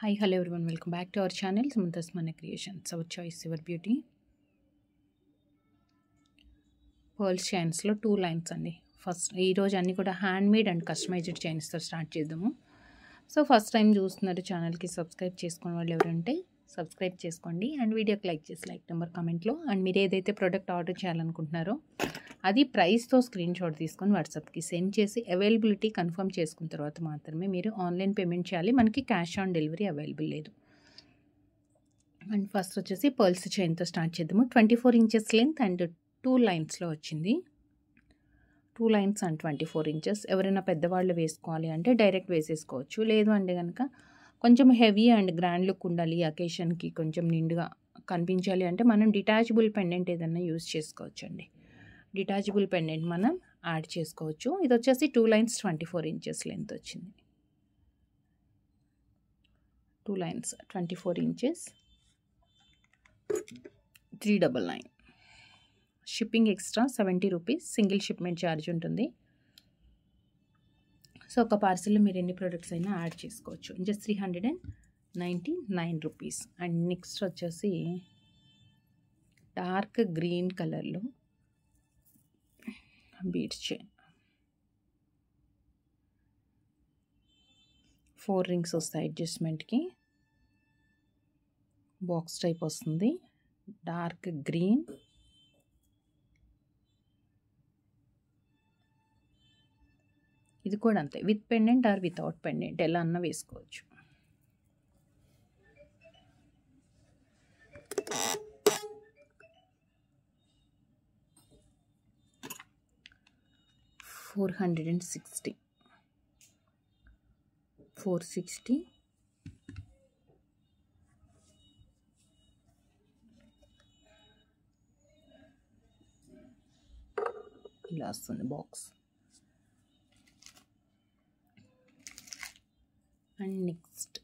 Hi, hello everyone. Welcome back to our channel, Samantha's Mana Creations. Our choice, our beauty. Pearl chains లో 2 lines అండి. First ఈ రోజు అన్ని కూడా hand made and customised chains తో start చేద్దాము. So first time చూస్తున్నారు channel కి సబ్స్క్రైబ్ చేసుకునే వాళ్ళు ఎవరంటే సబ్స్క్రైబ్ చేసుకోండి అండ్ వీడియోకి లైక్ చేసి లైక్ నెంబర్ కామెంట్ లో అండ్ మీరు ఏదైతే ప్రోడక్ట్ ఆర్డర్ చేయాలనుకుంటున్నారో అది ప్రైస్ తో స్క్రీన్ షాట్ తీసుకొని వాట్సాప్ కి సెండ్ చేసి అవైలబిలిటీ కన్ఫర్మ్ చేసుకున్న తర్వాత మాత్రమే మీరు ఆన్లైన్ పేమెంట్ చేయాలి. మనకి క్యాష్ ఆన్ డెలివరీ అవైలబుల్ లేదు. అండ్ ఫస్ట్ వచ్చేసి పర్ల్స్ చైన్తో స్టార్ట్ చేద్దాము. 24 ఇంచెస్ లెంత్ అండ్ 2 లైన్స్లో వచ్చింది. 2 లైన్స్ అండ్ 24 ఇంచెస్. ఎవరైనా పెద్దవాళ్ళు వేసుకోవాలి అంటే డైరెక్ట్ వేసేసుకోవచ్చు. లేదు అంటే కనుక కొంచెం హెవీ అండ్ గ్రాండ్ లుక్ ఉండాలి, అకేషన్కి కొంచెం నిండుగా కనిపించాలి అంటే మనం డిటాచబుల్ పెండెంట్ ఏదైనా యూస్ చేసుకోవచ్చు అండి. డిటాచబుల్ పెండెంట్ మనం యాడ్ చేసుకోవచ్చు. ఇది వచ్చేసి 2 లైన్స్ 24 ఇంచెస్ లెంత్ వచ్చింది. 2 lines 24 inches 399. Shipping extra 70 rupees. Single shipment charge ఉంటుంది. సో ఒక పార్సిల్లో మీరు ఎన్ని ప్రొడక్ట్స్ అయినా యాడ్ చేసుకోవచ్చు. Just 399 rupees. అండ్ నెక్స్ట్ వచ్చేసి డార్క్ గ్రీన్ కలర్లో బీడ్స్ చైన్ 4 రింగ్స్ వస్తాయి. అడ్జస్ట్మెంట్కి బాక్స్ టైప్ వస్తుంది. డార్క్ గ్రీన్, ఇది కూడా అంతే. With pendant or without pendant ఎలా అన్నా వేసుకోవచ్చు. $460 ఇలా వస్తుంది box. And next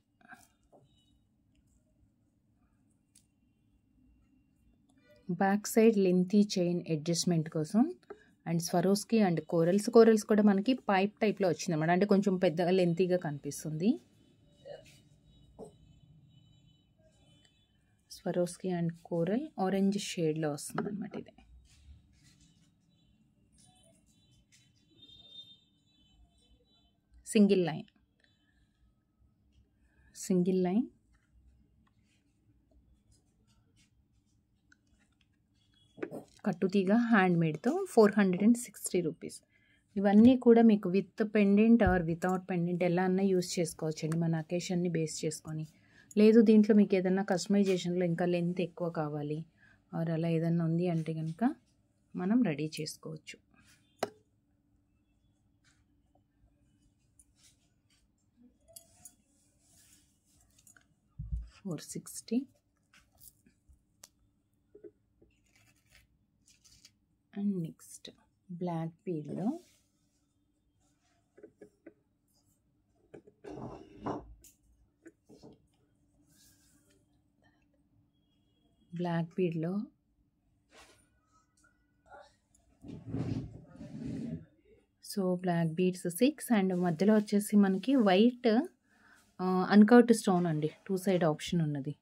back side lengthy chain adjustment కోసం అండ్ స్వరోస్కి అండ్ కోరల్స్ కూడా మనకి పైప్ టైప్లో వచ్చింది అన్నమాట. అంటే కొంచెం పెద్దగా లెంతీగా కనిపిస్తుంది. స్వరోస్కి అండ్ కోరల్ ఆరెంజ్ షేడ్లో వస్తుంది అన్నమాట. ఇది సింగిల్ లైన్ కట్టుతీగ హ్యాండ్ మేడ్తో 460 రూపీస్. ఇవన్నీ కూడా మీకు with pendant or without pendant ఎలా అన్నా యూస్ చేసుకోవచ్చండి మన అకేషన్ని బేస్ చేసుకొని. లేదు దీంట్లో మీకు ఏదైనా కస్టమైజేషన్లో ఇంకా లెంత్ ఎక్కువ కావాలి ఆర్ అలా ఏదైనా ఉంది అంటే కనుక మనం రెడీ చేసుకోవచ్చు. $460. అండ్ నెక్స్ట్ బ్లాక్ బీడ్లో సో బ్లాక్ బీడ్స్ 6 అండ్ మధ్యలో వచ్చేసి మనకి వైట్ అన్కర్వ్డ్ స్టోన్ అండి. 2 సైడ్ ఆప్షన్ ఉన్నది.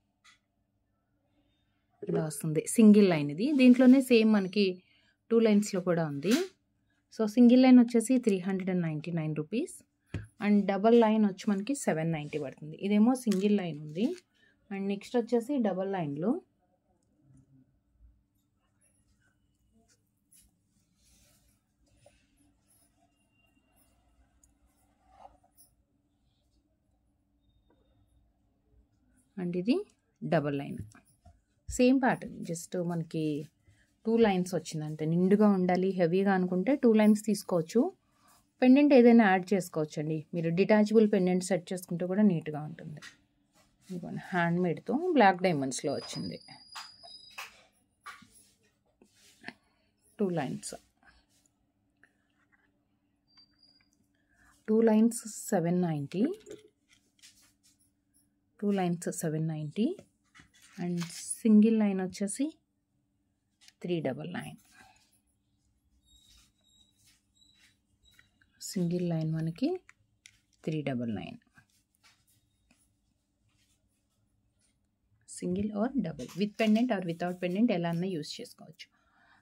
ఇలా వస్తుంది. సింగిల్ లైన్ ఇది. దీంట్లోనే సేమ్ మనకి 2 లైన్స్లో కూడా ఉంది. సో సింగిల్ లైన్ వచ్చేసి 399 రూపీస్ అండ్ డబల్ లైన్ వచ్చి మనకి 790 పడుతుంది. ఇదేమో సింగిల్ లైన్ ఉంది. అండ్ నెక్స్ట్ వచ్చేసి డబల్ లైన్లో అండ్ ఇది double line. Same pattern, just మనకి 2 లైన్స్ వచ్చిందంటే. నిండుగా ఉండాలి, హెవీగా అనుకుంటే 2 లైన్స్ తీసుకోవచ్చు. పెండెంట్ ఏదైనా యాడ్ చేసుకోవచ్చు అండి. మీరు డిటాచబుల్ పెండెంట్ సెట్ చేసుకుంటే కూడా నీట్గా ఉంటుంది. హ్యాండ్ మేడ్తో బ్లాక్ డైమండ్స్లో వచ్చింది. 2 lines 790. 2 lines 790 and single line వచ్చేసి 399. సింగిల్ లైన్ మనకి 399. Single or double, with pendant or without pendant ఎలా అన్నా యూస్ చేసుకోవచ్చు.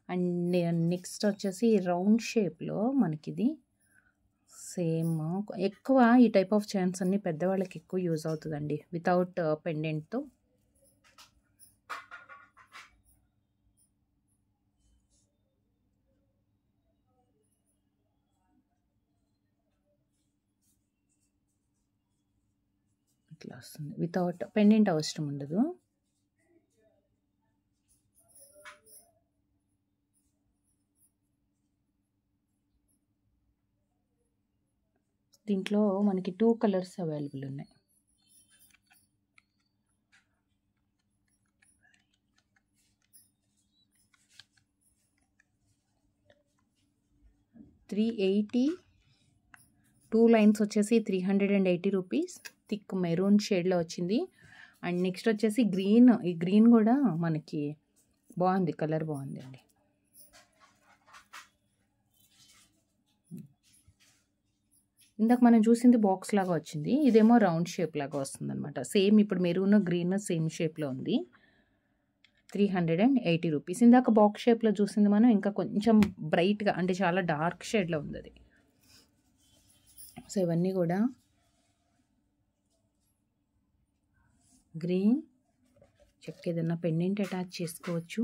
అండ్ నెక్స్ట్ వచ్చేసి రౌండ్ షేప్లో మనకి ఇది సేమ్. ఎక్కువ ఈ టైప్ ఆఫ్ చైన్స్ అన్ని పెద్దవాళ్ళకి ఎక్కువ యూజ్ అవుతుందండి వితౌట్ పెండెంట్తో. ఇట్లా వస్తుంది, వితౌట్ పెండెంట్ అవసరం ఉండదు. దీంట్లో మనకి 2 కలర్స్ అవైలబుల్ ఉన్నాయి. $380, 2 లైన్స్ వచ్చేసి 380 రూపీస్. థిక్ మెరూన్ షేడ్లో వచ్చింది. అండ్ నెక్స్ట్ వచ్చేసి గ్రీన్. ఈ గ్రీన్ కూడా మనకి బాగుంది, కలర్ బాగుంది అండి. ఇందాక మనం చూసింది బాక్స్ లాగా వచ్చింది, ఇదేమో రౌండ్ షేప్ లాగా వస్తుంది అనమాట. సేమ్ ఇప్పుడు మెరూన్ గ్రీన్ సేమ్ షేప్లో ఉంది. 380 రూపీస్. ఇందాక బాక్స్ షేప్లో చూసింది మనం ఇంకా కొంచెం బ్రైట్గా, అంటే చాలా డార్క్ షేడ్లో ఉంది అది. సో ఇవన్నీ కూడా గ్రీన్. చెక్ ఏదన్నా పెండెంట్ అటాచ్ చేసుకోవచ్చు,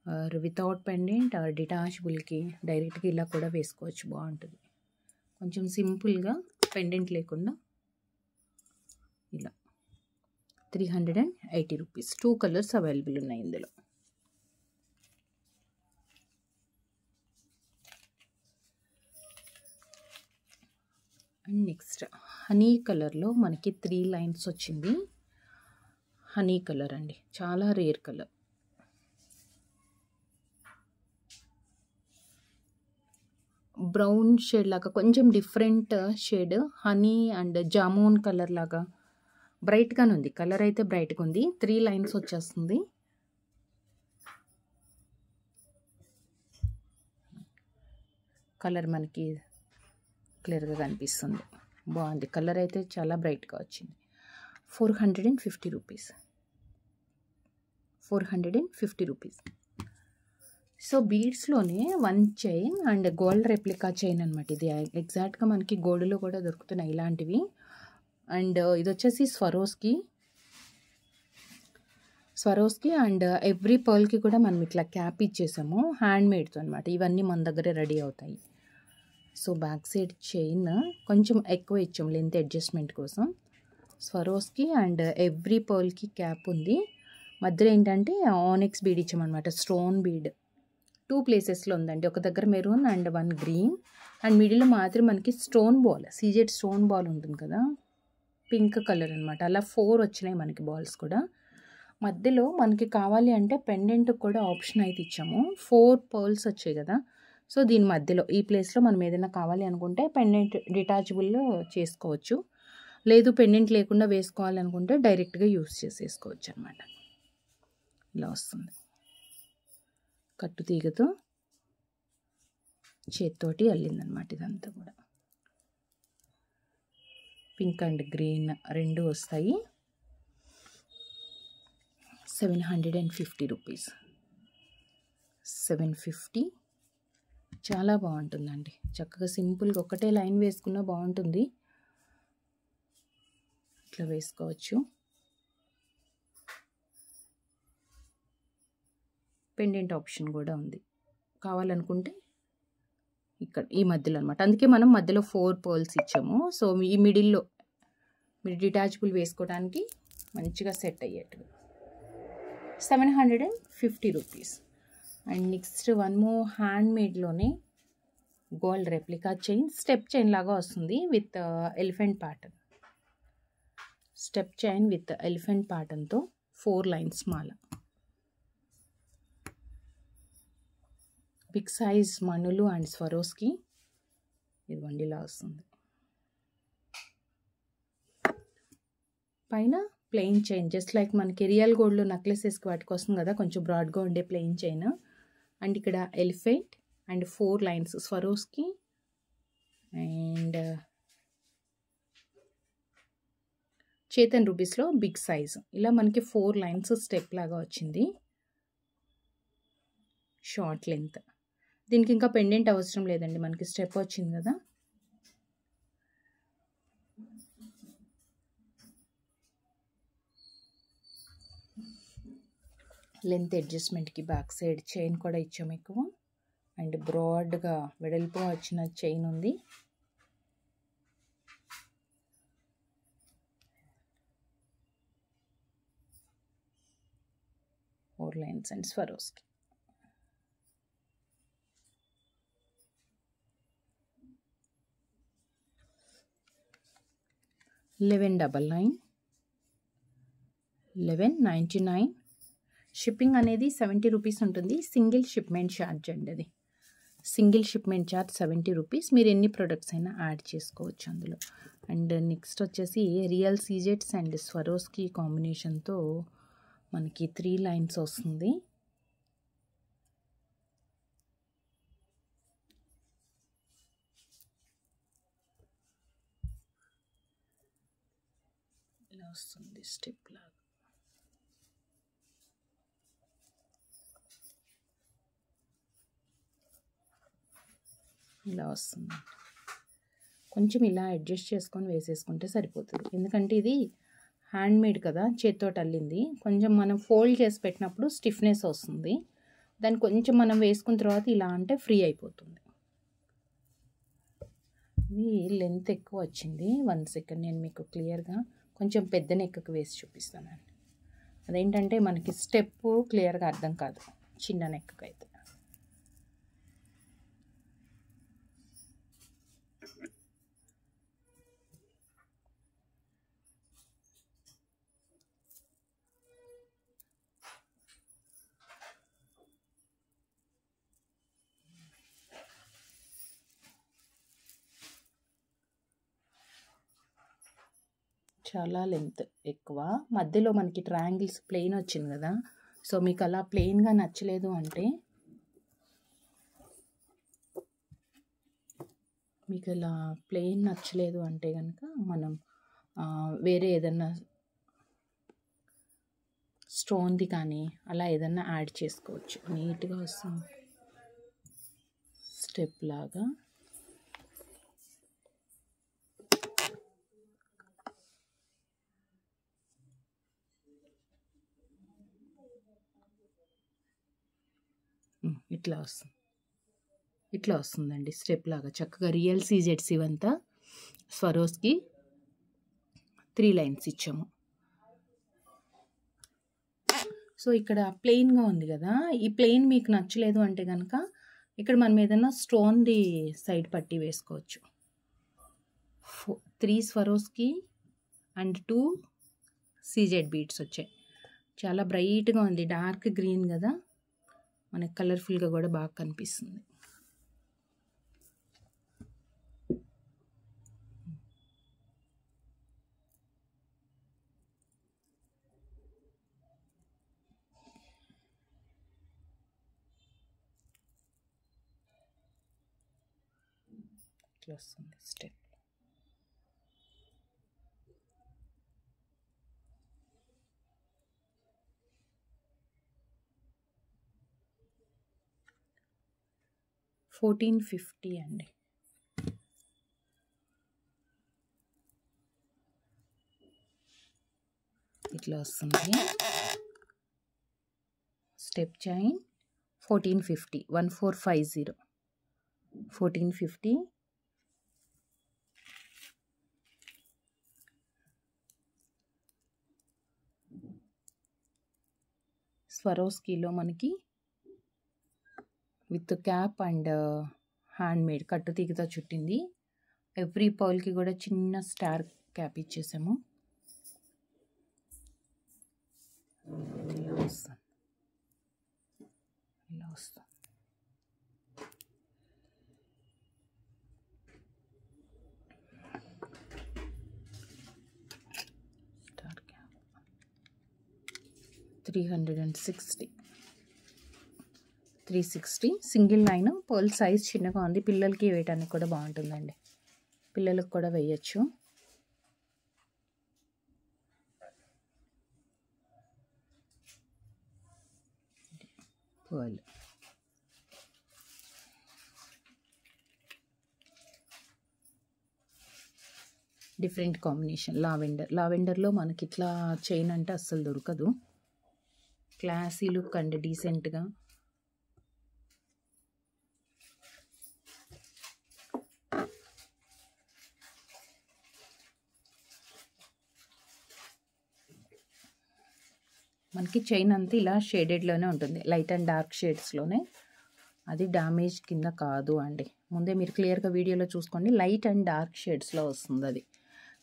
ఆర్ వితౌట్ పెండెంట్ ఆర్ డిటాచబుల్కి డైరెక్ట్గా ఇలా కూడా వేసుకోవచ్చు, బాగుంటుంది. కొంచెం సింపుల్గా పెండెంట్ లేకుండా ఇలా 380 రూపీస్. 2 కలర్స్ అవైలబుల్ ఉన్నాయి ఇందులో. అండ్ నెక్స్ట్ హనీ కలర్లో మనకి 3 లైన్స్ వచ్చింది. హనీ కలర్ అండి, చాలా రేర్ కలర్. బ్రౌన్ షేడ్ లాగా కొంచెం different shade, honey and jamun colour లాగా బ్రైట్గానే ఉంది. కలర్ అయితే బ్రైట్గా ఉంది. 3 లైన్స్ వచ్చేస్తుంది. కలర్ మనకి క్లియర్గా కనిపిస్తుంది, బాగుంది. కలర్ అయితే చాలా బ్రైట్గా వచ్చింది. 450 రూపీస్. 450 రూపీస్. సో బీడ్స్లోనే 1 chain and gold replica chain అనమాట. ఇది ఎగ్జాక్ట్గా మనకి గోల్డ్లో కూడా దొరుకుతున్నాయి ఇలాంటివి. అండ్ ఇది వచ్చేసి స్వరోస్కి అండ్ ఎవ్రీ పర్ల్కి కూడా మనం ఇట్లా క్యాప్ ఇచ్చేసాము, హ్యాండ్ మేడ్తో అనమాట. ఇవన్నీ మన దగ్గరే రెడీ అవుతాయి. సో బ్యాక్ సైడ్ చైన్ కొంచెం ఎక్కువ ఇచ్చాము లెంత్ అడ్జస్ట్మెంట్ కోసం. స్వరోస్కి అండ్ ఎవ్రీ పర్ల్కి క్యాప్ ఉంది. మధ్యలో ఏంటంటే ఆనిక్స్ బీడ్ ఇచ్చామన్నమాట, స్టోన్ బీడ్. 2 ప్లేసెస్లో ఉందండి, ఒక దగ్గర మెరూన్ అండ్ 1 గ్రీన్. అండ్ మిడిల్లో మాత్రం మనకి stone ball, CZ stone ball ఉంటుంది కదా, పింక్ కలర్ అనమాట. అలా 4 వచ్చినాయి మనకి బాల్స్ కూడా. మధ్యలో మనకి కావాలి అంటే పెండెంట్ కూడా ఆప్షన్ అయితే ఇచ్చాము. 4 పర్ల్స్ వచ్చాయి కదా, సో దీని మధ్యలో ఈ ప్లేస్లో మనం ఏదైనా కావాలి అనుకుంటే పెండెంట్ డిటాచబుల్ చేసుకోవచ్చు. లేదు పెండెంట్ లేకుండా వేసుకోవాలనుకుంటే డైరెక్ట్గా యూస్ చేసేసుకోవచ్చు అనమాట. ఇలా వస్తుంది, కట్టు తీగతో చేత్తోటి అల్లిందనమాట ఇదంతా కూడా. పింక్ అండ్ గ్రీన్ 2 వస్తాయి. 750 రూపీస్. 750. చాలా బాగుంటుందండి, చక్కగా సింపుల్గా ఒకటే లైన్ వేసుకున్నా బాగుంటుంది. ఇట్లా వేసుకోవచ్చు. పెండెంట్ ఆప్షన్ కూడా ఉంది కావాలనుకుంటే ఇక్కడ ఈ మధ్యలో అనమాట. అందుకే మనం మధ్యలో 4 పర్ల్స్ ఇచ్చాము. సో ఈ మిడిల్లో మీరు డిటాచబుల్ వేసుకోవడానికి మంచిగా సెట్ అయ్యేట్టుగా. 750 rupees. And next 1 more hand మేడ్లోనే gold replica chain, step chain లాగా వస్తుంది with elephant pattern. Step chain with elephant ప్యాటర్న్తో 4 లైన్స్ మాల. బిగ్ సైజ్ మణులు అండ్ స్వరోస్కి ఇది వండిలా వస్తుంది. పైన ప్లెయిన్ చైన్, జస్ట్ లైక్ మనకి రియల్ గోల్డ్లో నెక్లెసెస్కి వాటికి వస్తుంది కదా, కొంచెం బ్రాడ్గా ఉండే ప్లెయిన్ చైన్. అండ్ ఇక్కడ elephant and 4 lines Swarovski and చేతన్ రూపీస్లో బిగ్ సైజు. ఇలా మనకి 4 లైన్స్ స్టెప్ లాగా వచ్చింది. Short length. దీనికి ఇంకా పెండెంట్ అవసరం లేదండి, మనకి స్టెప్ వచ్చింది కదా. లెంత్ అడ్జస్ట్మెంట్కి బ్యాక్ సైడ్ చైన్ కూడా ఇచ్చాము ఎక్కువ. అండ్ బ్రాడ్గా వెడల్పుగా వచ్చిన చైన్ ఉంది. Four lines and Swarovski. $1199, $1199. Shipping అనేది 70 రూపీస్ ఉంటుంది. సింగిల్ షిప్మెంట్ ఛార్జ్ అండి అది. Single shipment charge 70 rupees. మీరు ఎన్ని ప్రొడక్ట్స్ అయినా యాడ్ చేసుకోవచ్చు అందులో. అండ్ నెక్స్ట్ వచ్చేసి రియల్ సీజెట్స్ అండ్ స్వరోస్కి కాంబినేషన్తో మనకి 3 లైన్స్ వస్తుంది. ఇలా వస్తుంది స్టెప్ లాగా. ఇలా వస్తుంది. కొంచెం ఇలా అడ్జస్ట్ చేసుకొని వేసేసుకుంటే సరిపోతుంది. ఎందుకంటే ఇది హ్యాండ్మేడ్ కదా, చేత్తో అల్లింది. కొంచెం మనం ఫోల్డ్ చేసి పెట్టినప్పుడు స్టిఫ్నెస్ వస్తుంది. దాన్ని కొంచెం మనం వేసుకున్న తర్వాత ఇలా అంటే ఫ్రీ అయిపోతుంది. ఇది లెంత్ ఎక్కువ వచ్చింది. 1 సెకండ్ నేను మీకు క్లియర్గా కొంచెం పెద్ద నెక్కకు వేసి చూపిస్తానండి. అదేంటంటే మనకి స్టెప్ క్లియర్గా అర్థం కాదు చిన్న నెక్కకు అయితే. చాలా లెంత్ ఎక్కువ. మధ్యలో మనకి ట్రయాంగిల్స్ ప్లెయిన్ వచ్చింది కదా. సో మీకు అలా ప్లెయిన్గా నచ్చలేదు అంటే, మీకు ఇలా ప్లెయిన్ నచ్చలేదు అంటే కనుక మనం వేరే ఏదన్నా స్టోన్ది కానీ అలా ఏదన్నా యాడ్ చేసుకోవచ్చు. నీట్గా వస్తుంది స్టెప్ లాగా. ఇట్లా వస్తుందండి స్టెప్ లాగా చక్కగా. రియల్ సీజెట్స్ ఇవంతా స్వరోస్కి 3 లైన్స్ ఇచ్చాము. సో ఇక్కడ ప్లెయిన్గా ఉంది కదా, ఈ ప్లెయిన్ మీకు నచ్చలేదు అంటే కనుక ఇక్కడ మనం ఏదైనా స్టోన్ది సైడ్ పట్టి వేసుకోవచ్చు. 3 స్వరోస్కి అండ్ 2 సీజెడ్ బీడ్స్ వచ్చాయి. చాలా బ్రైట్గా ఉంది, డార్క్ గ్రీన్ కదా, మనకి కలర్ఫుల్గా కూడా బాగా కనిపిస్తుంది. ఇట్లా వస్తుంది స్టెప్. $1450 అండి. ఇట్లా వస్తుంది స్టెప్ చైన్. 1450, 1450, 1450. స్వరోస్కీలో మనకి విత్ క్యాప్ అండ్ హ్యాండ్మేడ్ కట్టుతీగతో చుట్టింది. ఎవ్రీ పర్ల్కి కూడా చిన్న స్టార్ క్యాప్ ఇచ్చేసాము. ఇలా వస్తుంది. Star cap 360 single line. Pearl size చిన్నగా ఉంది, పిల్లలకి వేయడానికి కూడా బాగుంటుందండి, పిల్లలకు కూడా వేయచ్చు. పర్ల్. డిఫరెంట్ కాంబినేషన్ లావెండర్లో మనకి ఇట్లా చైన్ అంటే అస్సలు దొరకదు. క్లాసీ లుక్ అండ్ డీసెంట్గా. మనకి చైన్ అంతా ఇలా షేడెడ్లోనే ఉంటుంది, లైట్ అండ్ డార్క్ షేడ్స్లోనే. అది డ్యామేజ్ కింద కాదు అండి, ముందే మీరు క్లియర్గా వీడియోలో చూసుకోండి. లైట్ అండ్ డార్క్ షేడ్స్లో వస్తుంది. అది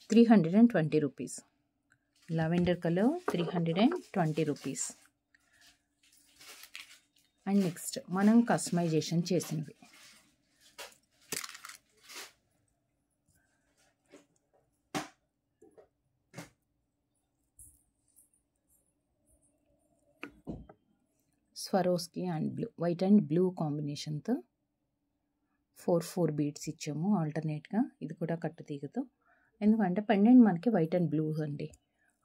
320 rupees. Lavender colour 320 rupees. And next మనం కస్టమైజేషన్ చేసినవి. Swarovski and blue, white and blue కాంబినేషన్తో 4 బీడ్స్ ఇచ్చాము ఆల్టర్నేట్గా. ఇది కూడా కట్టు తీగతో, ఎందుకంటే పెండెంట్ మనకి వైట్ అండ్ బ్లూ అండి.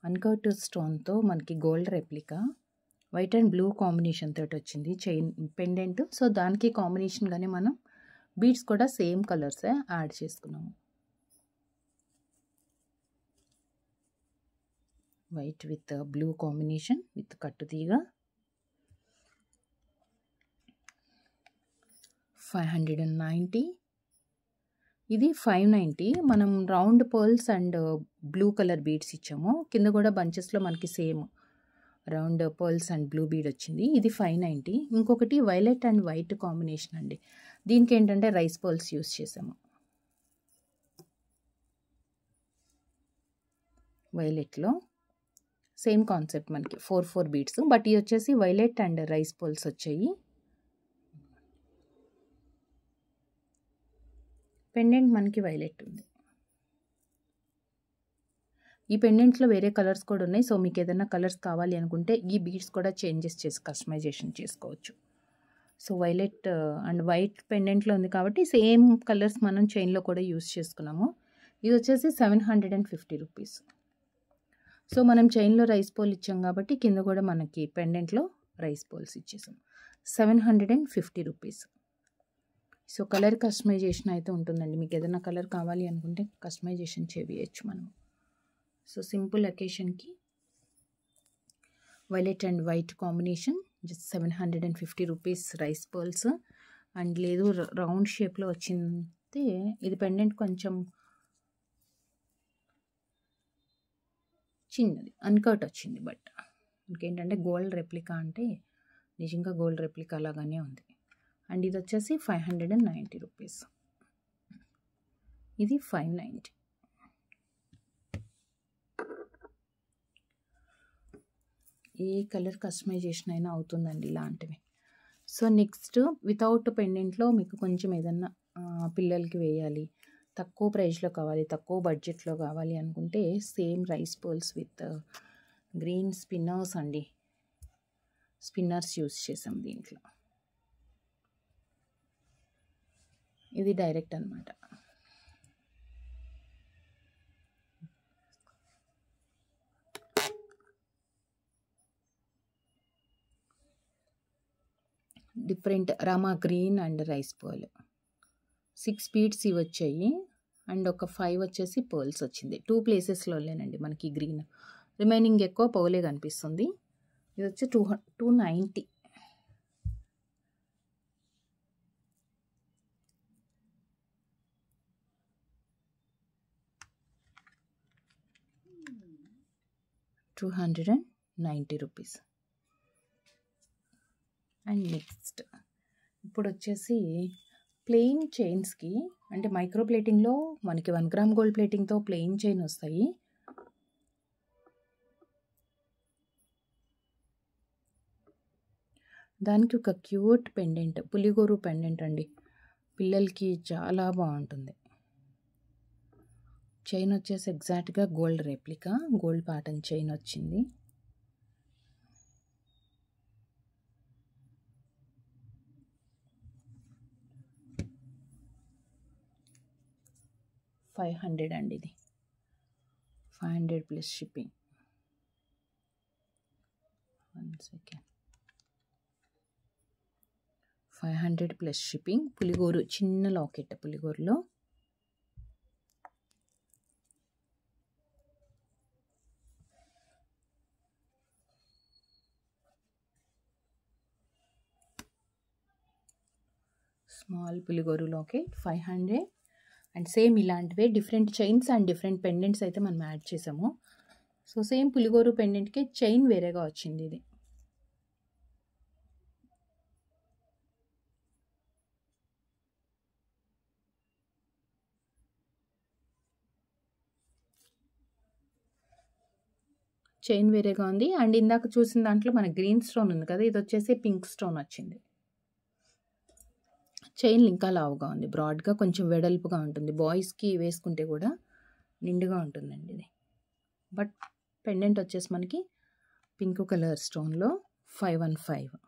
అన్కట్ స్టోన్తో మనకి gold replica white and blue combination తోటి వచ్చింది చైన్ పెండెంట్. సో దానికి కాంబినేషన్గానే మనం బీడ్స్ కూడా సేమ్ కలర్సే యాడ్ చేసుకున్నాము. White with blue combination with కట్టు తీగ. 590. ఇది 590. మనం round pearls and blue colour beads ఇచ్చాము. కింద కూడా బంచెస్లో మనకి same round pearls and blue bead వచ్చింది. ఇది 590. ఇంకొకటి వైలెట్ అండ్ వైట్ కాంబినేషన్ అండి. దీనికి ఏంటంటే రైస్ పర్ల్స్ యూస్ చేసాము. వైలెట్లో సేమ్ కాన్సెప్ట్ మనకి 4 బీడ్స్, బట్ ఇది వచ్చేసి వైలెట్ అండ్ రైస్ పర్ల్స్ వచ్చాయి. పెండెంట్ మనకి వైలెట్ ఉంది. ఈ పెండెంట్లో వేరే కలర్స్ కూడా ఉన్నాయి. సో మీకు ఏదైనా కలర్స్ కావాలి అనుకుంటే ఈ బీడ్స్ కూడా చేంజెస్ చేసి కస్టమైజేషన్ చేసుకోవచ్చు. సో వైలెట్ అండ్ వైట్ పెండెంట్లో ఉంది కాబట్టి సేమ్ కలర్స్ మనం చైన్లో కూడా యూస్ చేసుకున్నాము. ఇది వచ్చేసి 750 రూపీస్. సో మనం చైన్లో రైస్ పోల్ ఇచ్చాం కాబట్టి కింద కూడా మనకి పెండెంట్లో రైస్ పోల్స్ ఇచ్చేసాం. 750 రూపీస్. సో కలర్ కస్టమైజేషన్ అయితే ఉంటుందండి. మీకు ఏదైనా కలర్ కావాలి అనుకుంటే కస్టమైజేషన్ చేయవచ్చు మనం. సో సింపుల్ అకేషన్కి violet and white combination just 750 rupees rice pearls. And లేదు రౌండ్ షేప్లో వచ్చింది. ఇది పెండెంట్ కొంచెం చిన్నది అన్కట్ వచ్చింది, బట్ ఇంకేంటంటే గోల్డ్ రెప్లికా అంటే నిజంగా గోల్డ్ రెప్లికా లాగానే ఉంది. అండ్ ఇది వచ్చేసి 590 రూపీస్. ఇది 590. ఏ కలర్ కస్టమైజేషన్ అయినా అవుతుందండి ఇలాంటివి. సో నెక్స్ట్ వితౌట్ పెండెంట్లో మీకు కొంచెం ఏదన్నా పిల్లలకి వేయాలి, తక్కువ ప్రైస్లో కావాలి, తక్కువ బడ్జెట్లో కావాలి అనుకుంటే same rice pearls with green spinners అండి. స్పిన్నర్స్ యూస్ చేసాం దీంట్లో. ఇది డైరెక్ట్ అనమాట. Different Rama green and rice pearl 6 beads ఇవి వచ్చాయి. అండ్ ఒక 5 వచ్చేసి పర్ల్స్ వచ్చింది. 2 ప్లేసెస్లోనేనండి మనకి గ్రీన్, రిమైనింగ్ ఎక్కువ పర్లే కనిపిస్తుంది. ఇది వచ్చి 290. ₹290. అండ్ నెక్స్ట్ ఇప్పుడు వచ్చేసి ప్లెయిన్ చైన్స్కి, అంటే మైక్రో ప్లేటింగ్లో మనకి 1 గ్రామ్ గోల్డ్ ప్లేటింగ్తో ప్లెయిన్ చైన్ వస్తాయి. దానికి ఒక క్యూట్ పెండెంట్, పులిగోరు పెండెంట్ అండి. పిల్లలకి చాలా బాగుంటుంది. చైన్ వచ్చేసి ఎగ్జాక్ట్గా gold replica, gold pattern chain వచ్చింది. $500 అండి. ఇది 500 plus shipping. 1 second. 500 plus shipping. పులిగోరు చిన్న లాకెట్ పులిగోరులో. స్మాల్ పులిగోరు లాకెట్ 500. అండ్ సేమ్ ఇలాంటివే different chains and different pendants అయితే మనం యాడ్ చేసాము. సో సేమ్ పులిగోరు పెండెంట్కి చైన్ వేరేగా వచ్చింది ఇది. చైన్ వేరేగా ఉంది. అండ్ ఇందాక చూసిన దాంట్లో మన గ్రీన్ స్టోన్ ఉంది కదా, ఇది వచ్చేసి పింక్ స్టోన్ వచ్చింది. చైన్ ఇంకా లావుగా ఉంది, బ్రాడ్గా కొంచెం వెడల్పుగా ఉంటుంది. బాయ్స్కి వేసుకుంటే కూడా నిండుగా ఉంటుందండి ఇది. బట్ పెండెంట్ వచ్చేసి మనకి పింక్ కలర్ స్టోన్లో 515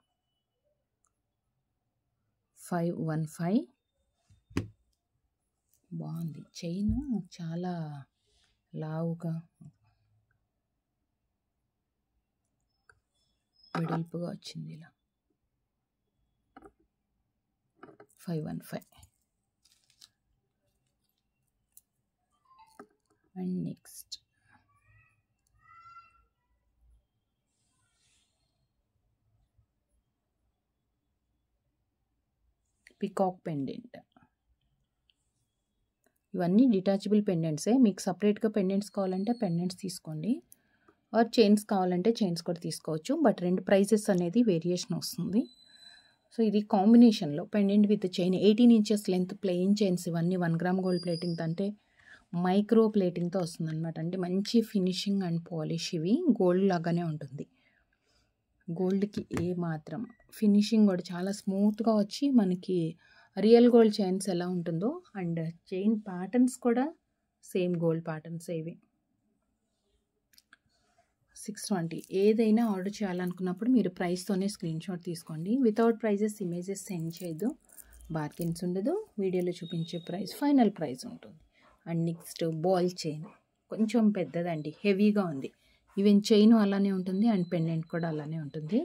బాగుంది. చైన్ చాలా లావుగా వెడల్పుగా వచ్చింది ఇలా. 515. And next peacock pendant. ఇవన్నీ డిటాచబుల్ పెండెంట్సే. మీకు సపరేట్గా పెండెంట్స్ కావాలంటే పెండెంట్స్ తీసుకోండి, ఆర్ చైన్స్ కావాలంటే చైన్స్ కూడా తీసుకోవచ్చు. బట్ రెండు ప్రైజెస్ అనేది వేరియేషన్ వస్తుంది. సో ఇది కాంబినేషన్లో pendant with chain 18 inches length plain chains. ఇవన్నీ 1 గ్రామ్ గోల్డ్ ప్లేటింగ్ అంటే మైక్రో ప్లేటింగ్తో వస్తుంది అనమాట. అంటే మంచి ఫినిషింగ్ అండ్ పాలిష్. ఇవి గోల్డ్ లాగానే ఉంటుంది. గోల్డ్కి ఏ మాత్రం ఫినిషింగ్ కూడా చాలా స్మూత్గా వచ్చి మనకి రియల్ గోల్డ్ చైన్స్ ఎలా ఉంటుందో, అండ్ చైన్ ప్యాటర్న్స్ కూడా సేమ్ గోల్డ్ ప్యాటర్న్స్ ఇవి. 620. ఏదైనా ఆర్డర్ చేయాలనుకున్నప్పుడు మీరు ప్రైస్తోనే స్క్రీన్ షాట్ తీసుకోండి. వితౌట్ ప్రైజెస్ ఇమేజెస్ సెండ్ చేయొద్దు. బార్గెన్స్ ఉండదు. వీడియోలో చూపించే ప్రైస్ ఫైనల్ ప్రైస్ ఉంటుంది. అండ్ నెక్స్ట్ బాల్ చైన్ కొంచెం పెద్దదండి, హెవీగా ఉంది. ఈవెన్ చైన్ అలానే ఉంటుంది అండ్ పెండెంట్ కూడా అలానే ఉంటుంది.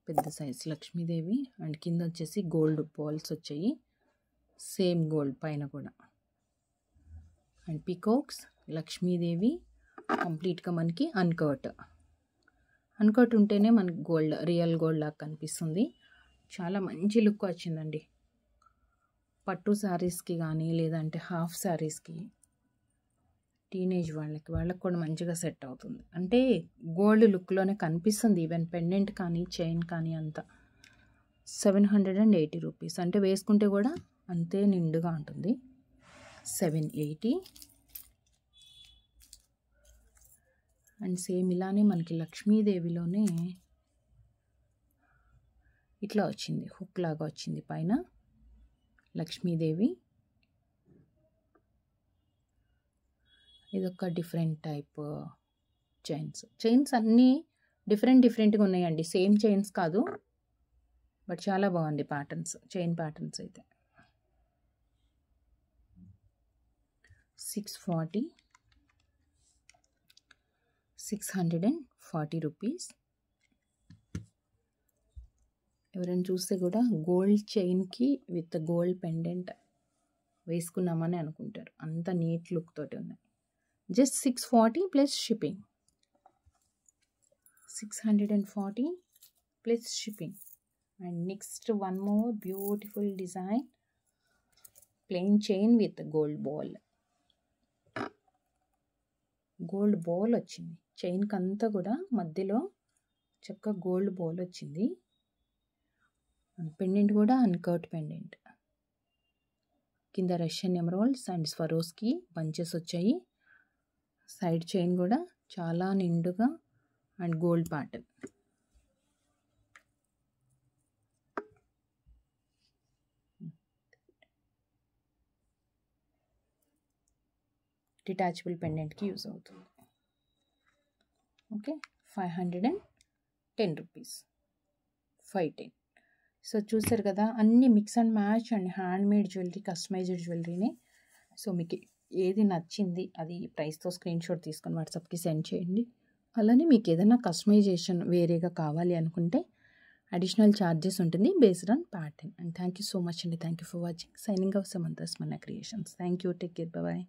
పెద్ద సైజ్ లక్ష్మీదేవి అండ్ కింద వచ్చేసి గోల్డ్ బాల్స్ వచ్చాయి, సేమ్ గోల్డ్ పైన కూడా. అండ్ పికాక్స్, లక్ష్మీదేవి, కంప్లీట్గా మనకి అన్కట్ ఉంటేనే మనకి గోల్డ్, రియల్ గోల్డ్ లాగా కనిపిస్తుంది. చాలా మంచి లుక్ వచ్చిందండి. పట్టు శారీస్కి కానీ లేదంటే హాఫ్ శారీస్కి, టీనేజ్ వాళ్ళకి కూడా మంచిగా సెట్ అవుతుంది. అంటే గోల్డ్ లుక్లోనే కనిపిస్తుంది. ఈవెన్ పెండెంట్ కానీ చైన్ కానీ అంతా. 780 రూపీస్. అంటే వేసుకుంటే కూడా అంతే నిండుగా ఉంటుంది. 780. అండ్ సేమ్ ఇలానే మనకి లక్ష్మీదేవిలోనే ఇట్లా వచ్చింది, హుక్ లాగా వచ్చింది పైన లక్ష్మీదేవి. ఇదొక డిఫరెంట్ టైప్ చైన్స్ అన్నీ డిఫరెంట్గా ఉన్నాయండి. సేమ్ చైన్స్ కాదు, బట్ చాలా బాగుంది ప్యాటర్న్స్, చైన్ ప్యాటర్న్స్ అయితే. 640 రూపీస్. ఎవరైనా చూస్తే కూడా గోల్డ్ చైన్కి విత్ గోల్డ్ పెండెంట్ వేసుకున్నామని అనుకుంటారు, అంత నీట్ లుక్ తోటి ఉన్నాయి. Just 640 plus shipping. 640 plus shipping. And next one more beautiful design, plain chain with gold ball. Gold ball వచ్చింది చైన్కి అంతా కూడా, మధ్యలో చక్కగా గోల్డ్ బాల్ వచ్చింది. పెండెంట్ కూడా అన్కట్ పెండెంట్. కింద Russian emeralds and Swarovski bunches వచ్చాయి. సైడ్ చైన్ కూడా చాలా నిండుగా అండ్ గోల్డ్ ప్యాటర్న్. డిటాచబుల్ పెండెంట్కి యూజ్ అవుతుంది. Okay, 510 rupees. 510. సో చూసారు కదా, అన్ని mix and match and handmade jewellery, customised జ్యువెలరీనే. సో మీకు ఏది నచ్చింది అది ప్రైస్తో స్క్రీన్ షాట్ తీసుకొని వాట్సాప్కి సెండ్ చేయండి. అలానే మీకు ఏదైనా కస్టమైజేషన్ వేరేగా కావాలి అనుకుంటే అడిషనల్ ఛార్జెస్ ఉంటుంది based on pattern. And thank you so much అండి. Thank you for watching. Signing off Samantha Smarana Creations. Thank you. Take care. Bye.